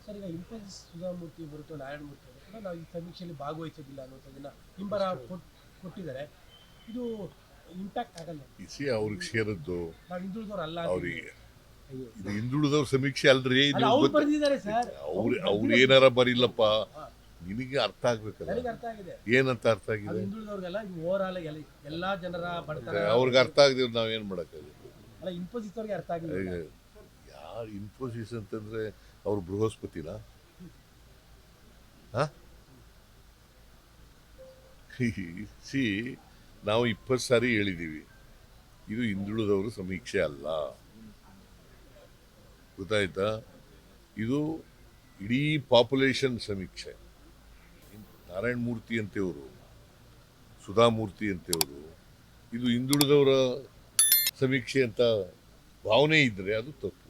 Sir, ಈಗ ಇನ್ಫೋಸಿಸ್ ಸುಧಾಮೂರ್ತಿ ಹೊರತು ನಾರಾಯಣಮೂರ್ತಿ ಅವರು ಕೂಡ ನಾವು ಈ ಸಮೀಕ್ಷೆಯಲ್ಲಿ ಭಾಗವಹಿಸೋದಿಲ್ಲ ಅನ್ನೋದನ್ನ ಹಿಂಬರ ಕೊಟ್ಟಿದ್ದಾರೆ. ಇದು ಇಂಪ್ಯಾಕ್ಟ್ ಆಗಲ್ಲ. ಅವ್ರಿಗೆ ಸೇರದ್ದು ನಾವು ಹಿಂದುಳಿದವ್ರು ಅಲ್ಲ ಅವ್ರಿಗೆ. ಇದು ಹಿಂದುಳಿದವ್ರ ಸಮೀಕ್ಷೆ ಅಲ್ರಿ. ಅವ್ರು ಬರೆದಿದ್ದಾರೆ ಸರ್. ಅವ್ರು ಏನಾರ ಬರಿಲ್ಲಪ್ಪ, ನಿನಗೆ ಅರ್ಥ ಆಗ್ಬೇಕಲ್ಲ. ನನಗೆ ಅರ್ಥ ಆಗಿದೆ. ಏನಂತ ಅರ್ಥ ಆಗಿದೆ? ಹಿಂದುಳಿದವ್ರಿಗೆಲ್ಲ ಓವರ್ ಆಲ್ ಎಲ್ಲಾ ಜನರ ಬಡತನ ಅವ್ರಿಗೆ ಅರ್ಥ ಆಗದಿವ್ರು ನಾವೇನ್ ಮಾಡಕ್ಕಾಗುತ್ತೆ? ಅಲ್ಲ, ಇನ್ಫೋಸಿಸ್ ಅವ್ರಿಗೆ ಅರ್ಥ ಆಗಿದೆ. ಯಾರು ಇನ್ಫೋಸಿಸ್ ಅಂತಂದ್ರೆ ಅವ್ರು ಬೃಹಸ್ಪತಿನ? ಸಿ, ನಾವು 20 ಸಾರಿ ಹೇಳಿದೀವಿ, ಇದು ಹಿಂದುಳಿದವರು ಸಮೀಕ್ಷೆ ಅಲ್ಲ, ಗೊತ್ತಾಯ್ತಾ? ಇದು ಇಡೀ ಪಾಪ್ಯುಲೇಷನ್ ಸಮೀಕ್ಷೆ. ನಾರಾಯಣ ಮೂರ್ತಿ ಅಂತೆಯವರು, ಸುಧಾಮೂರ್ತಿ ಅಂತೆಯವರು, ಇದು ಹಿಂದುಳಿದವರ ಸಮೀಕ್ಷೆ ಅಂತ ಭಾವನೆ ಇದ್ರೆ ಅದು ತಪ್ಪು.